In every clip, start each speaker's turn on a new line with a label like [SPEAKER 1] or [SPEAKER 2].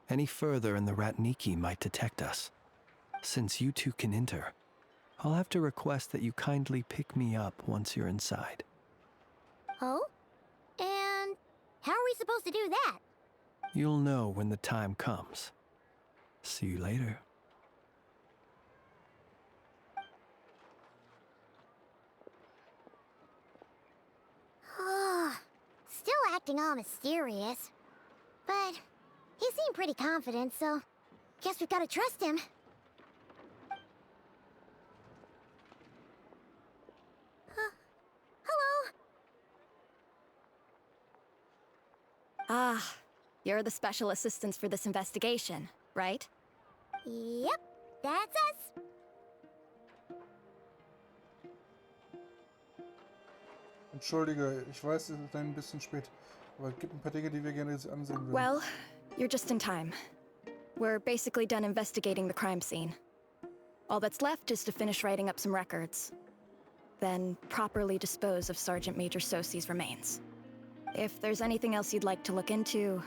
[SPEAKER 1] Any further and the Ratniki might detect us. Since you two can enter, I'll have to request that you kindly pick me up once you're inside.
[SPEAKER 2] Oh? And how are we supposed to do that?
[SPEAKER 1] You'll know when the time comes. See you later.
[SPEAKER 2] Still acting all mysterious. But he seemed pretty confident, so guess we've got to trust him. Hello?
[SPEAKER 3] Ah, you're the special assistants for this investigation, right?
[SPEAKER 2] Yep, that's us.
[SPEAKER 4] Entschuldige, ich weiß, es ist ein bisschen spät, aber es gibt ein paar Dinge, die wir gerne jetzt ansehen würden.
[SPEAKER 3] Well, you're just in time. We're basically done investigating the crime scene. All that's left is to finish writing up some records. Then properly dispose of Sergeant Major Sosi's remains. If there's anything else you'd like to look into,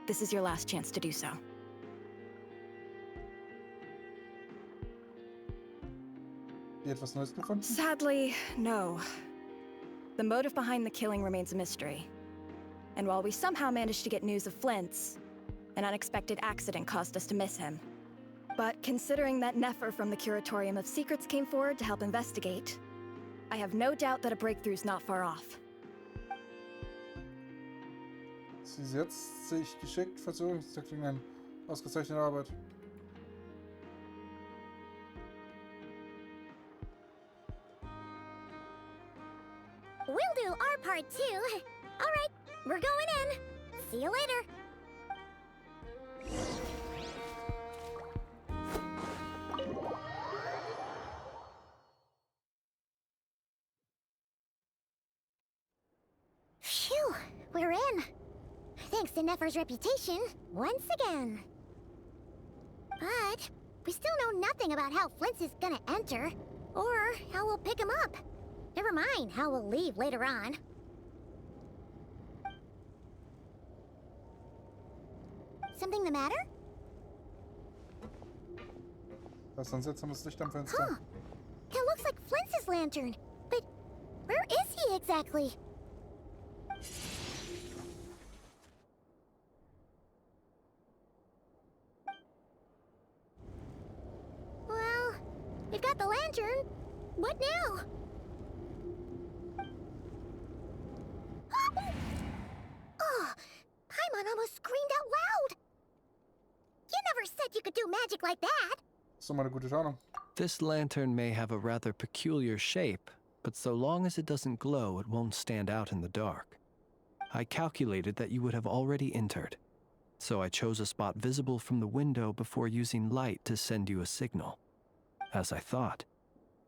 [SPEAKER 3] this is your last chance to do so.
[SPEAKER 4] Habt ihr etwas Neues gefunden?
[SPEAKER 3] Sadly, no. The motive behind the killing remains a mystery. And while we somehow managed to get news of Flint's, an unexpected accident caused us to miss him. But considering that Nefer from the Curatorium of Secrets came forward to help investigate, I have no doubt that a breakthrough's not far off.
[SPEAKER 4] Sie setzt sich geschickt Verzögerungstaktiken ein. Ausgezeichnete Arbeit.
[SPEAKER 2] We'll do our part too. All right, we're going in. See you later. Phew, we're in. Thanks to Nefer's reputation, once again. But we still know nothing about how Flint's is gonna enter, or how we'll pick him up. Never mind how we'll leave later on. Something the matter?
[SPEAKER 4] Da ist ein seltsames Licht am Fenster.
[SPEAKER 2] Huh. It looks like Flint's lantern. But where is he exactly? Well, we've got the lantern. What now? Oh, Paimon almost screamed out loud. You never said you could do magic like that.
[SPEAKER 4] Ist doch mal eine gute Tarnung.
[SPEAKER 1] This lantern may have a rather peculiar shape, but so long as it doesn't glow, it won't stand out in the dark. I calculated that you would have already entered, so I chose a spot visible from the window before using light to send you a signal. As I thought,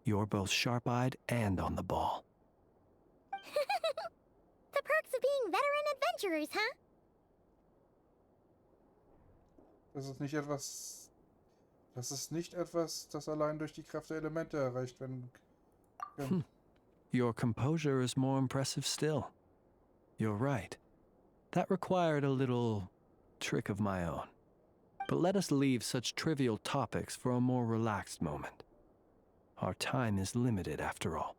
[SPEAKER 1] you're both sharp-eyed and on the ball.
[SPEAKER 2] The perks of being veteran adventurers, huh?
[SPEAKER 4] Das ist nicht etwas. Das ist nicht etwas, das allein durch die Kraft der Elemente erreicht werden kann.
[SPEAKER 1] Your composure is more impressive still. You're right. That required a little trick of my own. But let us leave such trivial topics for a more relaxed moment. Our time is limited after all.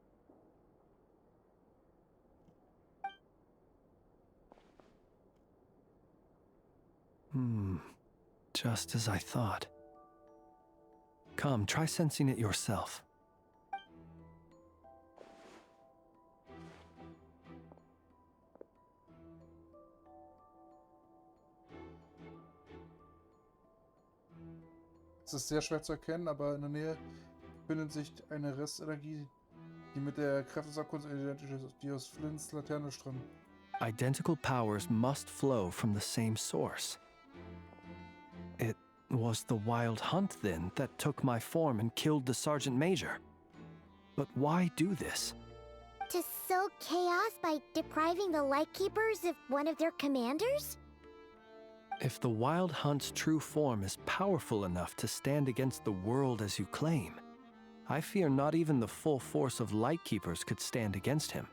[SPEAKER 1] Just as I thought. Come, try sensing it yourself.
[SPEAKER 4] Es ist sehr schwer zu erkennen, aber in der Nähe befindet sich eine Restenergie, die mit der Kraft des Akkus identisch ist, die aus Flints Laterne strömt.
[SPEAKER 1] Identical powers must flow from the same source. It was the wild hunt, then, that took my form and killed the Sergeant Major. But why do this?
[SPEAKER 2] To sow chaos by depriving the Lightkeepers of one of their commanders?
[SPEAKER 1] If the wild hunt's true form is powerful enough to stand against the world as you claim, I fear not even the full force of Lightkeepers could stand against him,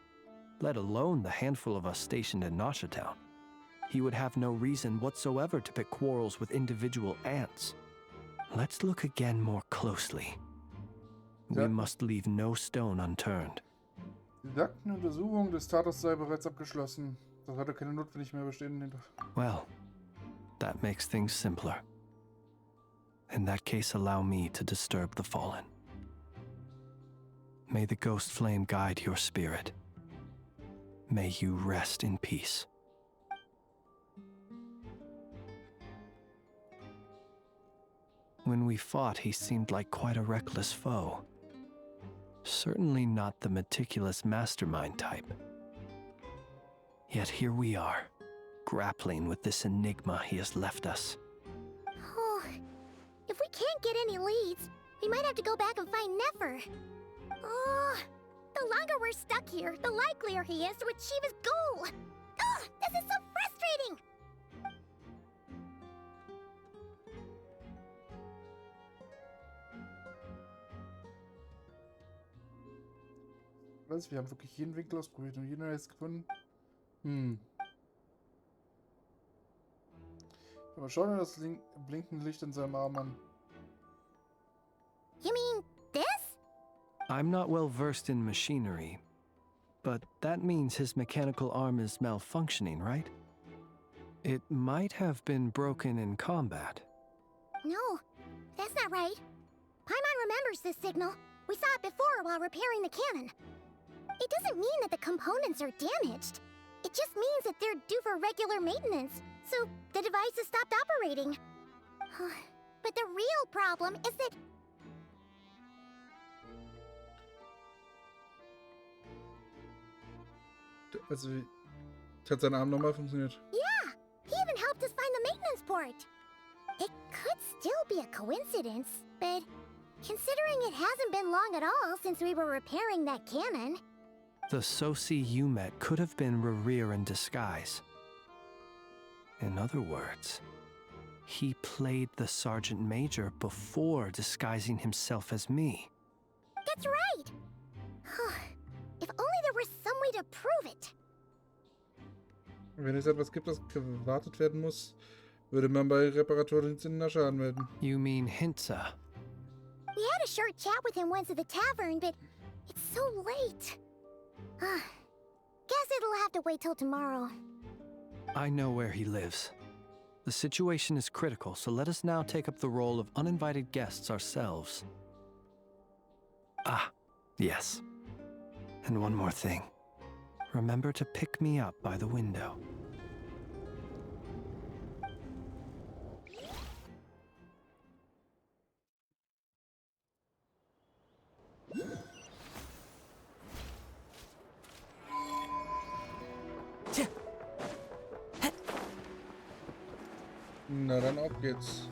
[SPEAKER 1] let alone the handful of us stationed in Nasha Town. he would have no reason whatsoever to pick quarrels with individual ants. Let's look again more closely. We must leave no stone unturned.
[SPEAKER 4] Die Aktenuntersuchung des Tates sei bereits abgeschlossen. Das hatte keine Notwendigkeit mehr bestehen.
[SPEAKER 1] Well, that makes things simpler. In that case, allow me to disturb the fallen. May the ghost flame guide your spirit. May you rest in peace. When we fought, he seemed like quite a reckless foe. Certainly not the meticulous mastermind type. Yet here we are, grappling with this enigma he has left us.
[SPEAKER 2] Oh, if we can't get any leads, we might have to go back and find Nefer. Oh, the longer we're stuck here, the likelier he is to achieve his goal. Oh, this is so frustrating!
[SPEAKER 4] Wir haben wirklich jeden Winkel ausprobiert und jeden jetzt gefunden. Aber schau dir das blinkende Licht in seinem Arm an.
[SPEAKER 2] You mean this?
[SPEAKER 1] I'm not well versed in machinery, but that means his mechanical arm is malfunctioning, right? It might have been broken in combat.
[SPEAKER 2] No, that's not right. Paimon remembers this signal. We saw it before while repairing the cannon. It doesn't mean that the components are damaged. It just means that they're due for regular maintenance, so the device has stopped operating. But the real problem is that...
[SPEAKER 4] Also, hat sein Arm nochmal funktioniert.
[SPEAKER 2] Yeah, he even helped us find the maintenance port. It could still be a coincidence, but considering it hasn't been long at all since we were repairing that cannon...
[SPEAKER 1] The Soci you met could have been Rerir in disguise. In other words, he played the Sergeant Major before disguising himself as me.
[SPEAKER 2] That's right! If only there were some way to prove it.
[SPEAKER 4] Wenn es etwas gibt, das gewartet werden muss, würde man bei Reparaturdiensten in Asche anmelden.
[SPEAKER 1] You mean Hintsa?
[SPEAKER 2] We had a short chat with him once at the tavern, but it's so late. Guess it'll have to wait till tomorrow.
[SPEAKER 1] I know where he lives. The situation is critical, so let us now take up the role of uninvited guests ourselves. Ah, yes. And one more thing. Remember to pick me up by the window.
[SPEAKER 4] Na dann auf geht's.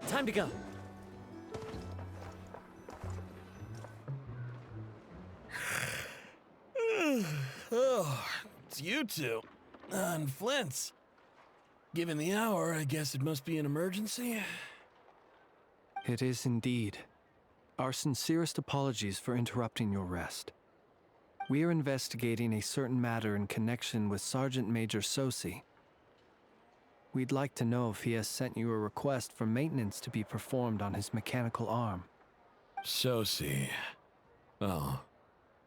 [SPEAKER 5] Time to go. Oh, it's you two. And Flint's. Given the hour, I guess it must be an emergency.
[SPEAKER 1] It is indeed. Our sincerest apologies for interrupting your rest. We are investigating a certain matter in connection with Sergeant Major Soci. We'd like to know if he has sent you a request for maintenance to be performed on his mechanical arm.
[SPEAKER 5] Soci. Oh,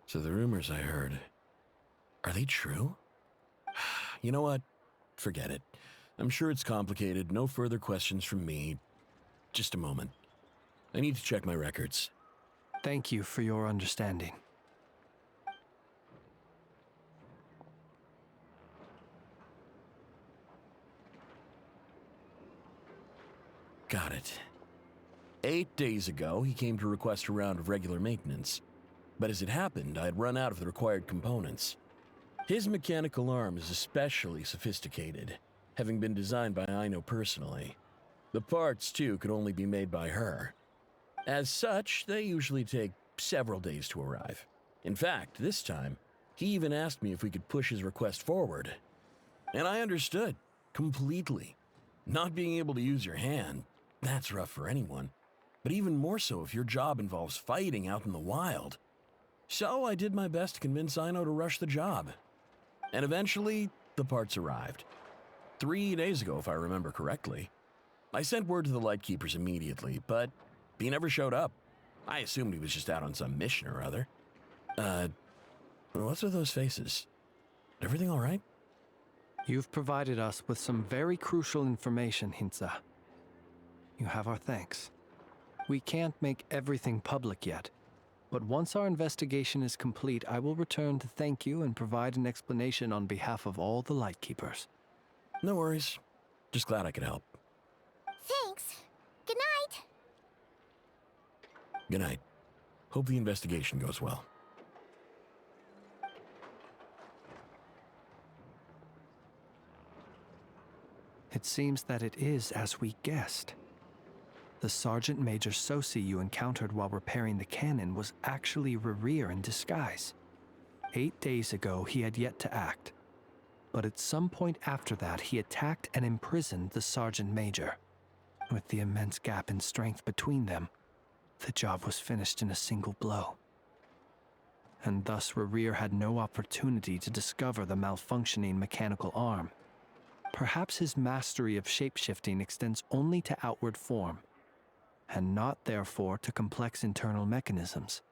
[SPEAKER 5] so the rumors I heard, are they true? You know what? Forget it. I'm sure it's complicated. No further questions from me. Just a moment. I need to check my records.
[SPEAKER 1] Thank you for your understanding.
[SPEAKER 5] Got it. 8 days ago, he came to request a round of regular maintenance. But as it happened, I had run out of the required components. His mechanical arm is especially sophisticated, having been designed by Aino personally. The parts, too, could only be made by her. As such, they usually take several days to arrive. In fact, this time, he even asked me if we could push his request forward. And I understood, completely. Not being able to use your hand, that's rough for anyone. But even more so if your job involves fighting out in the wild. So I did my best to convince Aino to rush the job. And eventually, the parts arrived. 3 days ago, if I remember correctly. I sent word to the Lightkeepers immediately, but he never showed up. I assumed he was just out on some mission or other. What's with those faces? Everything all right?
[SPEAKER 1] You've provided us with some very crucial information, Hintsa. You have our thanks. We can't make everything public yet, but once our investigation is complete, I will return to thank you and provide an explanation on behalf of all the Lightkeepers.
[SPEAKER 5] No worries. Just glad I could help.
[SPEAKER 2] Thanks. Good night.
[SPEAKER 5] Good night. Hope the investigation goes well.
[SPEAKER 1] It seems that it is as we guessed. The Sergeant Major Sosi you encountered while repairing the cannon was actually Rerir in disguise. 8 days ago, he had yet to act. But at some point after that, he attacked and imprisoned the Sergeant Major. With the immense gap in strength between them, the job was finished in a single blow. And thus Rerir had no opportunity to discover the malfunctioning mechanical arm. Perhaps his mastery of shapeshifting extends only to outward form, and not therefore to complex internal mechanisms.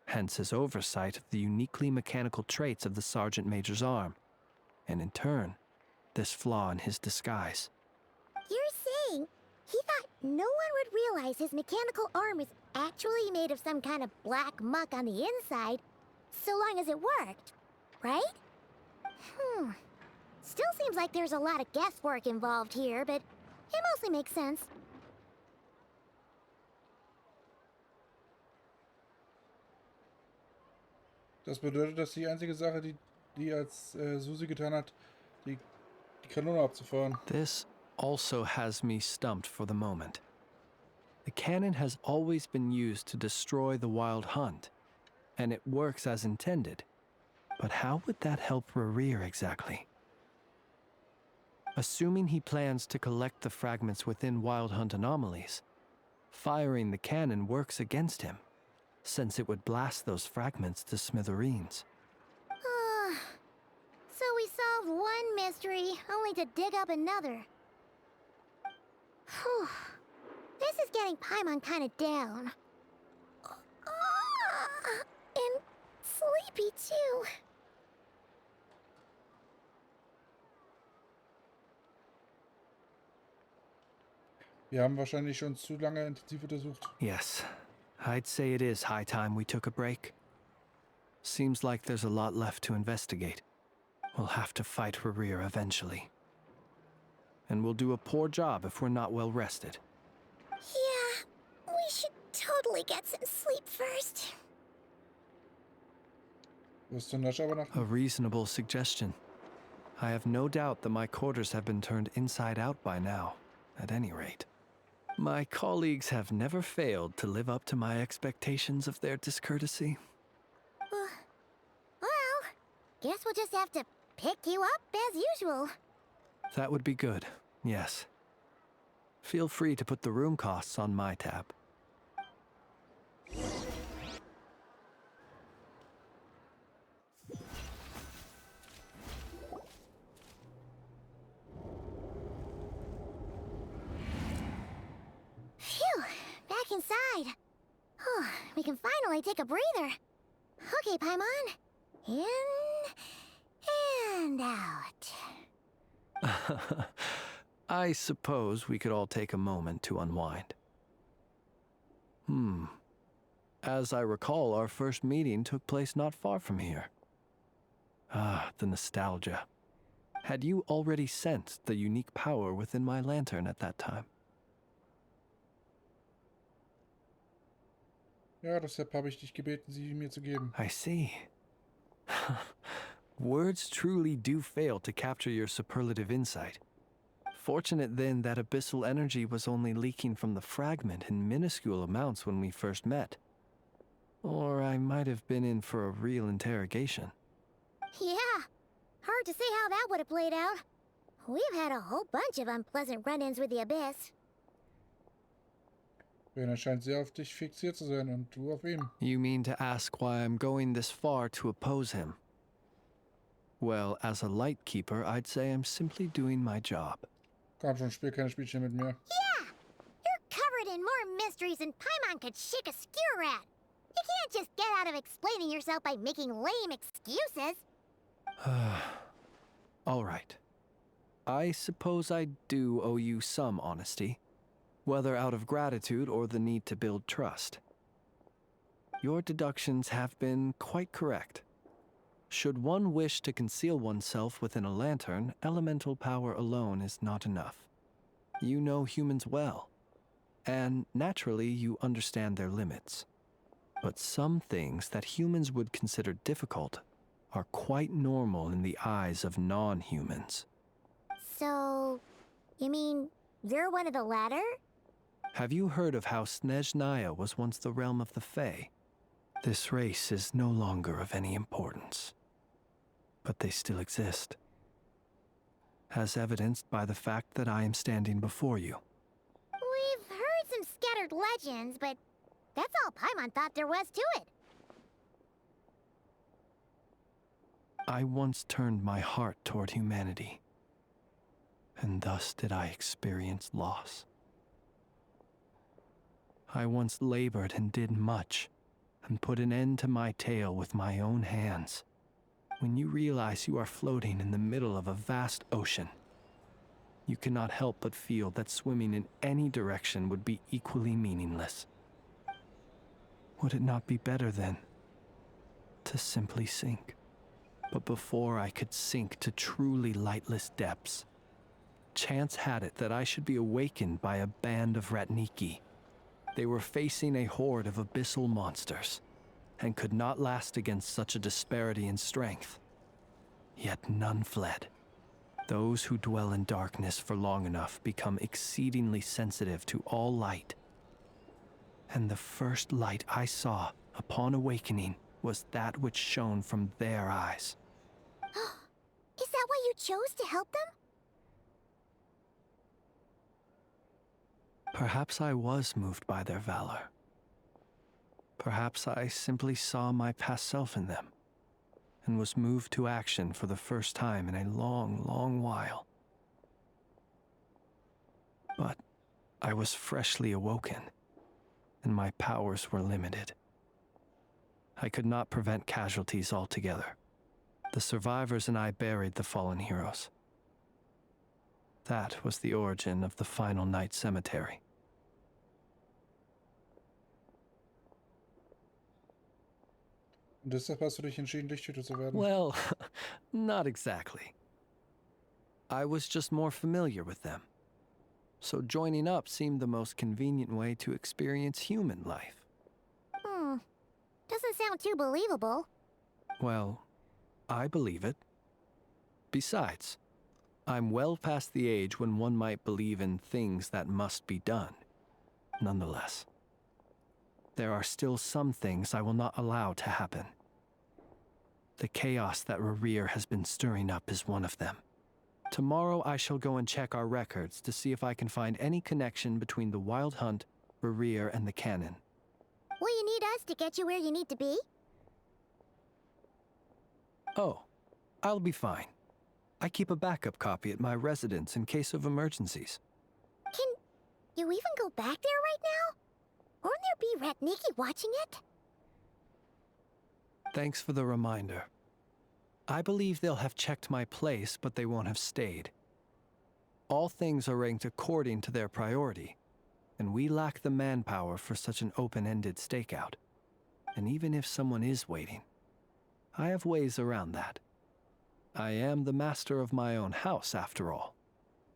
[SPEAKER 1] Hence his oversight of the uniquely mechanical traits of the Sergeant Major's arm, and in turn, this flaw in his disguise.
[SPEAKER 2] You're saying he thought no one would realize his mechanical arm is actually made of some kind of black muck on the inside, so long as it worked, right? Still seems like there's a lot of guesswork involved here, but it mostly makes sense.
[SPEAKER 4] Das bedeutet, dass die einzige Sache, die als Susi getan hat, die Kanone abzufahren.
[SPEAKER 1] This also has me stumped for the moment. The cannon has always been used to destroy the Wild Hunt, and it works as intended. But how would that help Rerir exactly? Assuming he plans to collect the fragments within Wild Hunt anomalies, firing the cannon works against him, since it would blast those fragments to smithereens.
[SPEAKER 2] So we solved one mystery, only to dig up another. Whew. This is getting Paimon kind of down. And sleepy too.
[SPEAKER 4] Wir haben wahrscheinlich schon zu lange intensiv untersucht.
[SPEAKER 1] Yes, I'd say it is high time we took a break. Seems like there's a lot left to investigate. We'll have to fight Rerir eventually. And we'll do a poor job if we're not well rested.
[SPEAKER 2] Yeah, we should totally get some sleep first.
[SPEAKER 4] Wirst du Nasch aber nach...
[SPEAKER 1] A reasonable suggestion. I have no doubt that my quarters have been turned inside out by now, at any rate. My colleagues have never failed to live up to my expectations of their discourtesy.
[SPEAKER 2] Well, guess we'll just have to pick you up as usual.
[SPEAKER 1] That would be good, yes. Feel free to put the room costs on my tab.
[SPEAKER 2] Phew, back inside. We can finally take a breather. Okay, Paimon. In and out.
[SPEAKER 1] I suppose we could all take a moment to unwind. As I recall, our first meeting took place not far from here. Ah, the nostalgia. Had you already sensed the unique power within my lantern at that time?
[SPEAKER 4] Ja, deshalb habe ich dich gebeten, sie mir zu geben.
[SPEAKER 1] I see. Words truly do fail to capture your superlative insight. Fortunate then that abyssal energy was only leaking from the fragment in minuscule amounts when we first met. Or I might have been in for a real interrogation.
[SPEAKER 2] Yeah, hard to say how that would have played out. We've had a whole bunch of unpleasant run-ins with the Abyss.
[SPEAKER 4] Rainer scheint sehr auf dich fixiert zu sein und du auf ihn.
[SPEAKER 1] You mean to ask why I'm going this far to oppose him? Well, as a light keeper, I'd say I'm simply doing my job.
[SPEAKER 4] Komm schon, spiel keine Spielchen mit mir.
[SPEAKER 2] Yeah! You're covered in more mysteries than Paimon could shake a skewer at. You can't just get out of explaining yourself by making lame excuses.
[SPEAKER 1] All right. I suppose I do owe you some honesty, whether out of gratitude or the need to build trust. Your deductions have been quite correct. Should one wish to conceal oneself within a lantern, elemental power alone is not enough. You know humans well, and naturally you understand their limits. But some things that humans would consider difficult are quite normal in the eyes of non-humans.
[SPEAKER 2] So, you mean you're one of the latter?
[SPEAKER 1] Have you heard of how Snezhnaya was once the realm of the Fae? This race is no longer of any importance, but they still exist, as evidenced by the fact that I am standing before you.
[SPEAKER 2] We've heard some scattered legends, but that's all Paimon thought there was to it.
[SPEAKER 1] I once turned my heart toward humanity, and thus did I experience loss. I once labored and did much, and put an end to my tale with my own hands. When you realize you are floating in the middle of a vast ocean, you cannot help but feel that swimming in any direction would be equally meaningless. Would it not be better, then, to simply sink? But before I could sink to truly lightless depths, chance had it that I should be awakened by a band of Ratniki. They were facing a horde of abyssal monsters, and could not last against such a disparity in strength. Yet none fled. Those who dwell in darkness for long enough become exceedingly sensitive to all light. And the first light I saw upon awakening was that which shone from their eyes.
[SPEAKER 2] Is that why you chose to help them?
[SPEAKER 1] Perhaps I was moved by their valor. Perhaps I simply saw my past self in them, and was moved to action for the first time in a long, long while. But I was freshly awoken, and my powers were limited. I could not prevent casualties altogether. The survivors and I buried the fallen heroes. That was the origin of the final night cemetery.
[SPEAKER 4] Und deshalb hast du dich entschieden, Lichthüter zu werden?
[SPEAKER 1] Well, not exactly. I was just more familiar with them. So joining up seemed the most convenient way to experience human life.
[SPEAKER 2] Doesn't sound too believable.
[SPEAKER 1] Well, I believe it. Besides, I'm well past the age when one might believe in things that must be done. Nonetheless, there are still some things I will not allow to happen. The chaos that Rerir has been stirring up is one of them. Tomorrow I shall go and check our records to see if I can find any connection between the Wild Hunt, Rerir, and the Canon.
[SPEAKER 2] Will you need us to get you where you need to be?
[SPEAKER 1] Oh, I'll be fine. I keep a backup copy at my residence in case of emergencies.
[SPEAKER 2] Can you even go back there right now? Won't there be Ratniki watching it?
[SPEAKER 1] Thanks for the reminder. I believe they'll have checked my place, but they won't have stayed. All things are ranked according to their priority, and we lack the manpower for such an open-ended stakeout. And even if someone is waiting, I have ways around that. I am the master of my own house, after all.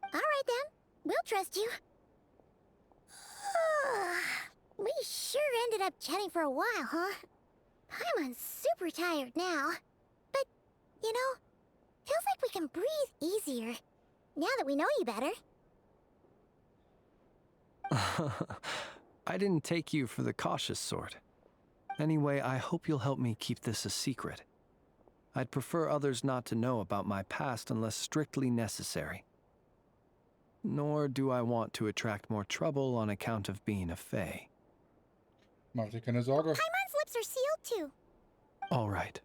[SPEAKER 2] All right then, we'll trust you. We sure ended up chatting for a while, huh? Paimon's super tired now. But, you know, feels like we can breathe easier, now that we know you better.
[SPEAKER 1] I didn't take you for the cautious sort. Anyway, I hope you'll help me keep this a secret. I'd prefer others not to know about my past unless strictly necessary. Nor do I want to attract more trouble on account of being a Fae.
[SPEAKER 4] Mach dir keine Sorge.
[SPEAKER 2] Paimon's lips are sealed too.
[SPEAKER 1] All right.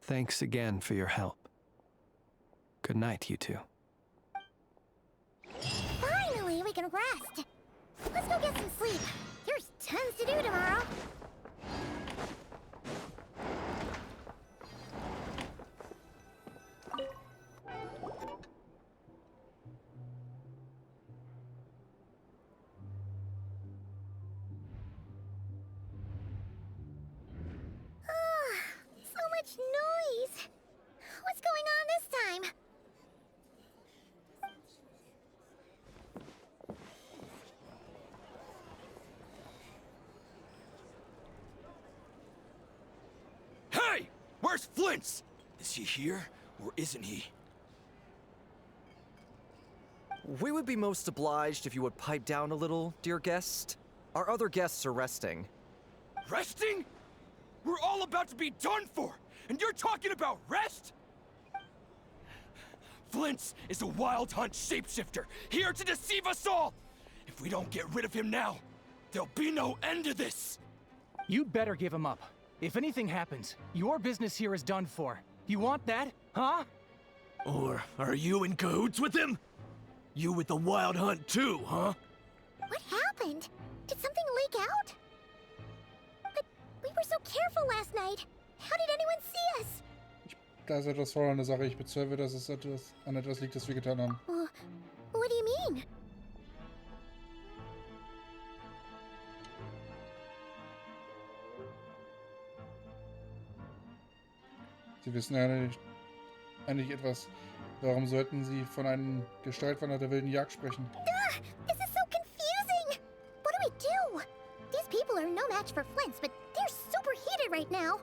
[SPEAKER 1] Thanks again for your help. Good night, you two.
[SPEAKER 2] Finally, we can rest. Let's go get some sleep. There's tons to do tomorrow. So much noise. What's going on this time?
[SPEAKER 6] Hey! Where's Flint's? Is he here, or isn't he?
[SPEAKER 7] We would be most obliged if you would pipe down a little, dear guest. Our other guests are resting.
[SPEAKER 6] Resting? We're all about to be done for, and you're talking about rest? Flint's is a wild hunt shapeshifter, here to deceive us all! If we don't get rid of him now, there'll be no end to this!
[SPEAKER 8] You'd better give him up. If anything happens, your business here is done for. You want that, huh?
[SPEAKER 6] Or are you in cahoots with him? You with the wild hunt too, huh?
[SPEAKER 2] What happened? Did something leak out? But we were so careful last night. How did anyone see us?
[SPEAKER 4] Da ist etwas faul an der Sache. Ich bezweifle, dass es an etwas liegt, das wir getan haben.
[SPEAKER 2] What do you mean?
[SPEAKER 4] Sie wissen ja eigentlich etwas. Warum sollten Sie von einem Gestaltwanderer der wilden Jagd sprechen?
[SPEAKER 2] This is so confusing! What do we do? These people are no match for Flint's, but they're super heated right now.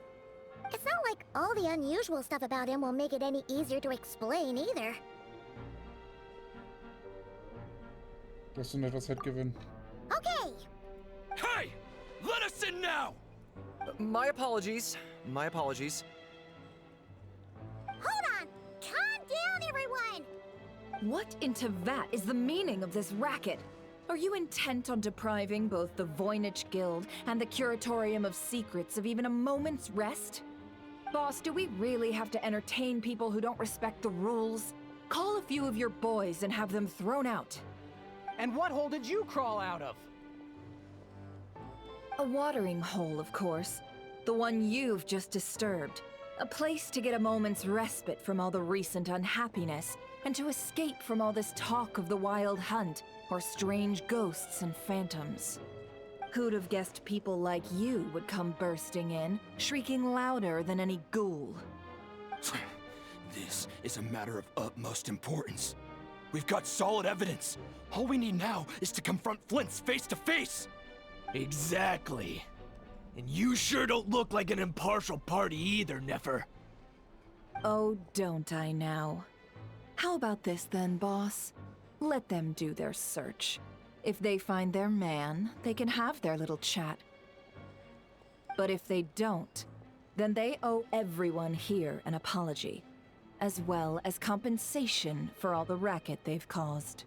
[SPEAKER 2] It's not like all the unusual stuff about him will make it any easier to explain either.
[SPEAKER 4] Dass du noch etwas Zeit gewinnen.
[SPEAKER 2] Okay!
[SPEAKER 6] Hey! Let us in now!
[SPEAKER 7] My apologies. My apologies.
[SPEAKER 2] Hold on! Calm down, everyone!
[SPEAKER 3] What in Tevat is the meaning of this racket? Are you intent on depriving both the Voynich Guild and the Curatorium of Secrets of even a moment's rest? Boss, do we really have to entertain people who don't respect the rules? Call a few of your boys and have them thrown out.
[SPEAKER 8] And what hole did you crawl out of?
[SPEAKER 3] A watering hole, of course. The one you've just disturbed. A place to get a moment's respite from all the recent unhappiness, and to escape from all this talk of the wild hunt, or strange ghosts and phantoms. Who'd have guessed people like you would come bursting in, shrieking louder than any ghoul?
[SPEAKER 6] This is a matter of utmost importance. We've got solid evidence. All we need now is to confront Flint's face to face. Exactly. And you sure don't look like an impartial party either, Nefer.
[SPEAKER 3] Oh, don't I now? How about this then, boss? Let them do their search. If they find their man, they can have their little chat. But if they don't, then they owe everyone here an apology, as well as compensation for all the racket they've caused.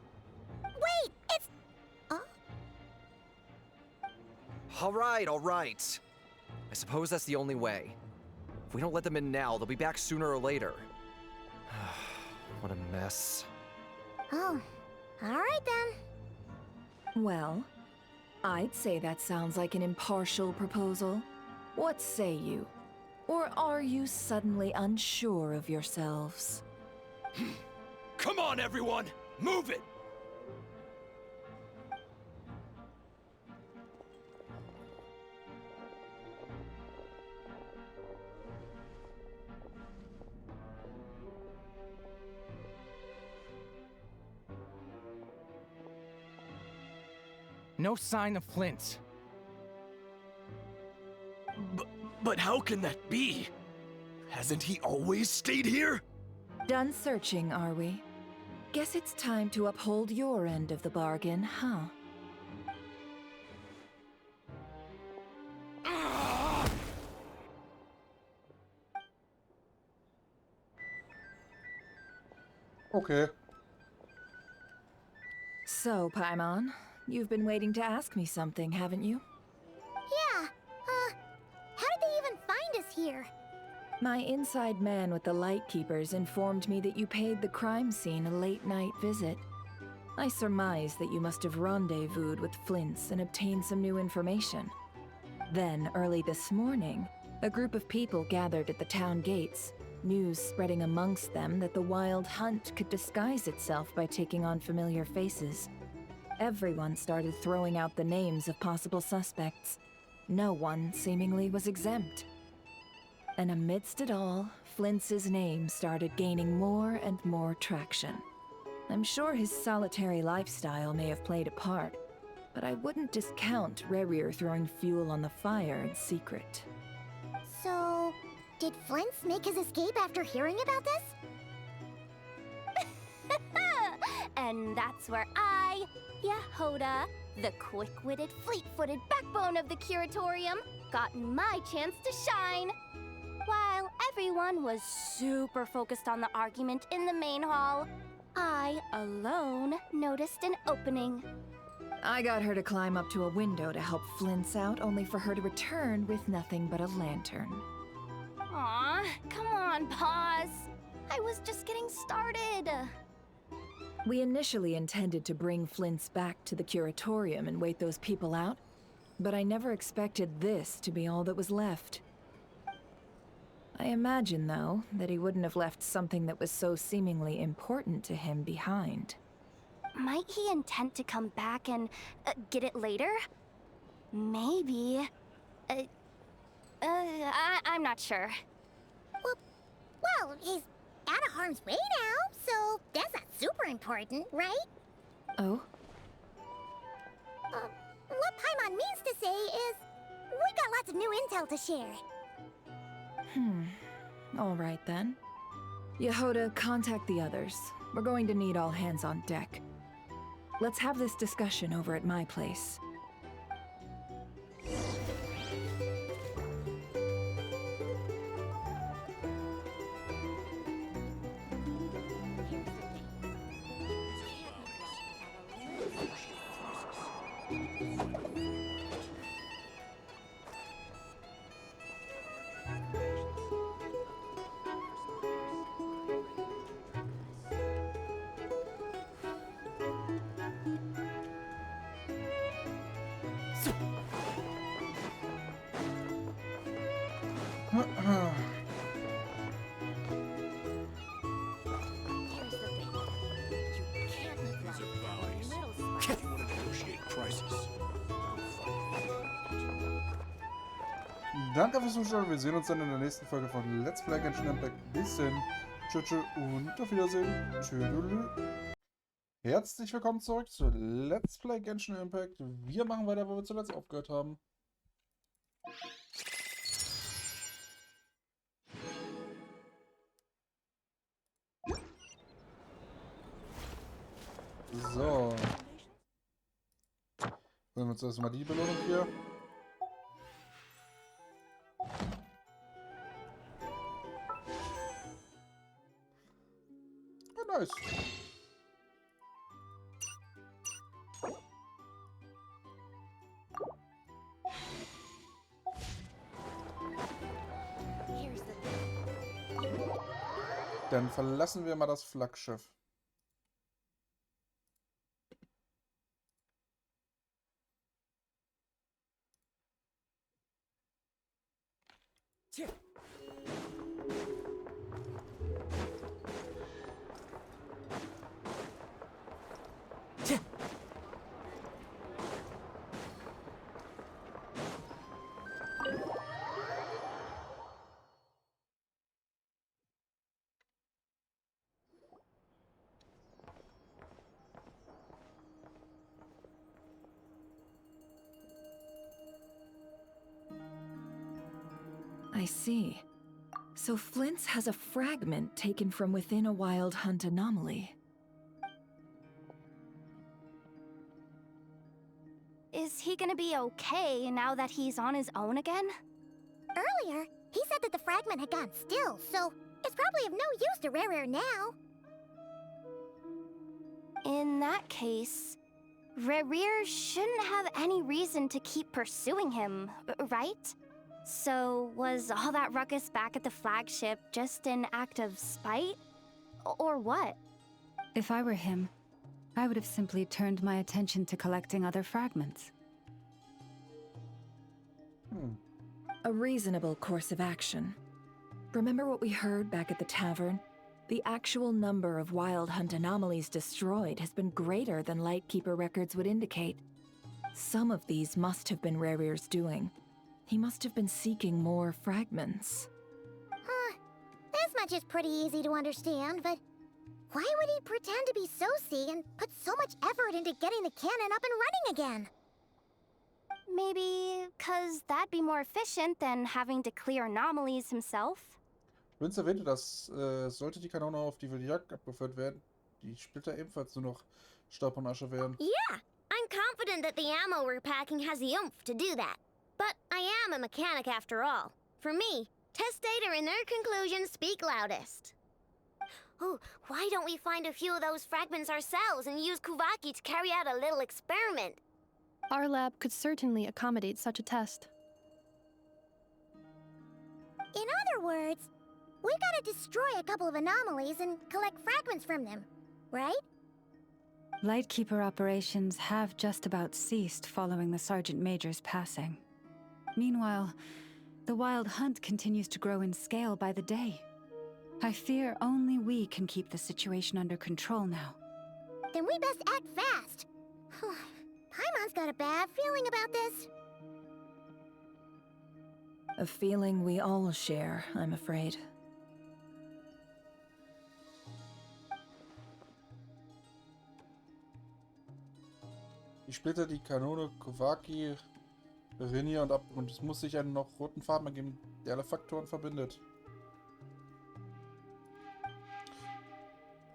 [SPEAKER 2] Wait! It's...
[SPEAKER 7] All right. I suppose that's the only way. If we don't let them in now, they'll be back sooner or later. What a mess.
[SPEAKER 2] Oh, alright then.
[SPEAKER 3] Well, I'd say that sounds like an impartial proposal. What say you? Or are you suddenly unsure of yourselves?
[SPEAKER 6] Come on, everyone! Move it!
[SPEAKER 8] No sign of Flint's.
[SPEAKER 6] But how can that be? Hasn't he always stayed here?
[SPEAKER 3] Done searching, are we? Guess it's time to uphold your end of the bargain, huh?
[SPEAKER 4] Okay.
[SPEAKER 3] So, Paimon, you've been waiting to ask me something, haven't you?
[SPEAKER 2] Yeah, how did they even find us here?
[SPEAKER 3] My inside man with the Lightkeepers informed me that you paid the crime scene a late-night visit. I surmise that you must have rendezvoused with Flint's and obtained some new information. Then, early this morning, a group of people gathered at the town gates, news spreading amongst them that the Wild Hunt could disguise itself by taking on familiar faces. Everyone started throwing out the names of possible suspects. No one, seemingly, was exempt. And amidst it all, Flint's name started gaining more and more traction. I'm sure his solitary lifestyle may have played a part, but I wouldn't discount Rerir throwing fuel on the fire in secret.
[SPEAKER 2] So, did Flint's make his escape after hearing about this? And that's where I, Yehoda, the quick-witted, fleet-footed backbone of the Curatorium, got my chance to shine. While everyone was super focused on the argument in the main hall, I, alone, noticed an opening.
[SPEAKER 3] I got her to climb up to a window to help Flint's out, only for her to return with nothing but a lantern.
[SPEAKER 2] Aw, come on, pause. I was just getting started.
[SPEAKER 3] We initially intended to bring Flint's back to the Curatorium and wait those people out, but I never expected this to be all that was left. I imagine, though, that he wouldn't have left something that was so seemingly important to him behind.
[SPEAKER 2] Might he intend to come back and get it later? Maybe. I'm not sure. Well, he's out of harm's way now, so that's not super important, right?
[SPEAKER 3] Oh?
[SPEAKER 2] What Paimon means to say is, we got lots of new intel to share.
[SPEAKER 3] All right then. Yehoda, contact the others. We're going to need all hands on deck. Let's have this discussion over at my place.
[SPEAKER 4] Danke fürs Zuschauen. Wir sehen uns dann in der nächsten Folge von Let's Play Genshin Impact. Bis dann. Tschüss und auf Wiedersehen. Tschüss. Herzlich willkommen zurück zu Let's Play Genshin Impact. Wir machen weiter, wo wir zuletzt aufgehört haben. So. Holen wir uns erstmal die Belohnung hier. Oh, nice. Dann verlassen wir mal das Flaggschiff.
[SPEAKER 3] I see. So Flint's has a fragment taken from within a Wild Hunt anomaly.
[SPEAKER 2] Is he gonna be okay now that he's on his own again? Earlier, he said that the fragment had gone still, so it's probably of no use to Rerir now. In that case, Rerir shouldn't have any reason to keep pursuing him, right? So, was all that ruckus back at the flagship just an act of spite? Or what?
[SPEAKER 9] If I were him, I would have simply turned my attention to collecting other fragments.
[SPEAKER 10] A reasonable course of action. Remember what we heard back at the tavern? The actual number of Wild Hunt anomalies destroyed has been greater than Lightkeeper records would indicate. Some of these must have been Rarir's doing. He must have been seeking more fragments.
[SPEAKER 2] This much is pretty easy to understand, but why would he pretend to be Soci and put so much effort into getting the cannon up and running again? Maybe 'cause that'd be more efficient than having to clear anomalies himself?
[SPEAKER 4] Vince erwähnte, dass sollte die Kanone auf die wilde Jagd abgeführt werden, die Splitter ebenfalls nur noch Staub und Asche wären.
[SPEAKER 2] Yeah, I'm confident that the ammo we're packing has the oomph to do that. But I am a mechanic after all. For me, test data and their conclusions speak loudest. Oh, why don't we find a few of those fragments ourselves and use Kuvaki to carry out a little experiment?
[SPEAKER 11] Our lab could certainly accommodate such a test.
[SPEAKER 2] In other words, we gotta destroy a couple of anomalies and collect fragments from them, right?
[SPEAKER 9] Lightkeeper operations have just about ceased following the Sergeant Major's passing. Meanwhile, the Wild Hunt continues to grow in scale by the day. I fear only we can keep the situation under control now.
[SPEAKER 2] Then we best act fast. Paimon's got a bad feeling about this.
[SPEAKER 10] A feeling we all share, I'm afraid.
[SPEAKER 4] Ich splitter die Kanone Kuvaki, Rinja und es muss sich einen noch roten Faden ergeben, der alle Faktoren verbindet.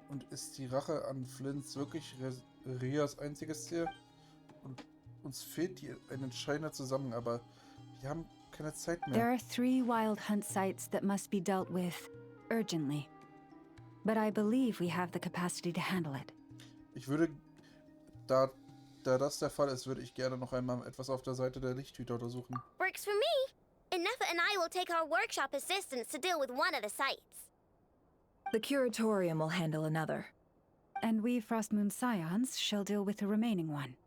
[SPEAKER 4] Und ist die Rache an Flints wirklich Rias einziges Ziel? Und uns fehlt hier ein entscheidender Zusammenhang, aber wir haben keine Zeit mehr.
[SPEAKER 9] There are 3 Wild Hunt sites that must be dealt with urgently. But I believe we have the capacity to handle it.
[SPEAKER 4] Ich würde, da das der Fall ist, würde ich gerne noch einmal etwas auf der Seite der Lichthüter untersuchen.
[SPEAKER 2] Works for me. Nefa and I will take our workshop assistants to deal with one of the sites.
[SPEAKER 10] The Curatorium will handle another.
[SPEAKER 9] And we Frostmoon Scions shall deal with the remaining one.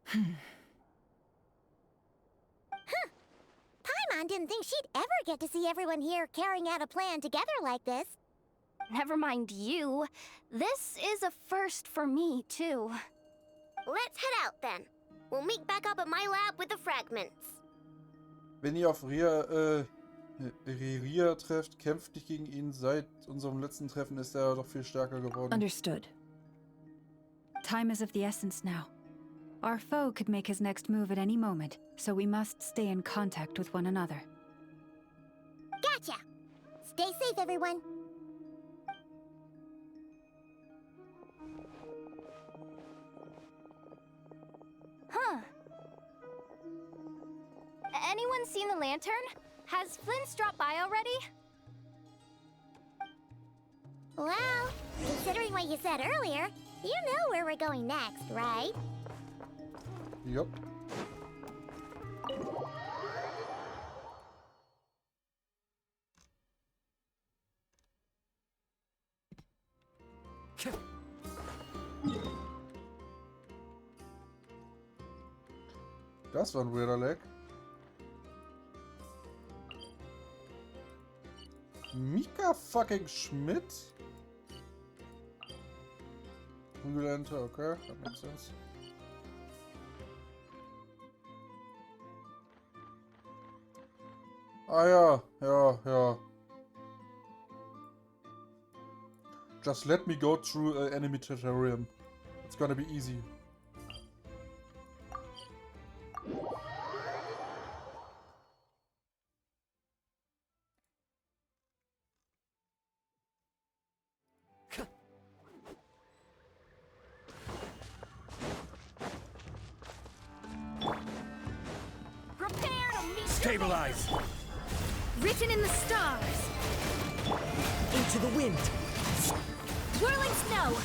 [SPEAKER 2] Paimon didn't think she'd ever get to see everyone here carrying out a plan together like this.
[SPEAKER 11] Never mind you. This is a first for me, too.
[SPEAKER 2] Let's head out then. We'll meet back up at my lab with the fragments.
[SPEAKER 4] Wenn ihr auf Ria trefft, kämpft nicht gegen ihn. Seit unserem letzten Treffen ist er doch viel stärker geworden.
[SPEAKER 10] Understood.
[SPEAKER 9] Time is of the essence now. Our foe could make his next move at any moment, so we must stay in contact with one another.
[SPEAKER 2] Gotcha! Stay safe, everyone.
[SPEAKER 11] Huh. Anyone seen the lantern? Has Flint's dropped by already?
[SPEAKER 2] Well, considering what you said earlier, you know where we're going next, right?
[SPEAKER 4] Yup. Das war ein weirder Lag. Mika fucking Schmidt? Enter, okay, that makes sense. Ah ja. Just let me go through enemy territorium. It's gonna be easy.
[SPEAKER 6] Stabilize!
[SPEAKER 3] Written in the stars.
[SPEAKER 6] Into the wind!
[SPEAKER 3] Whirling snow.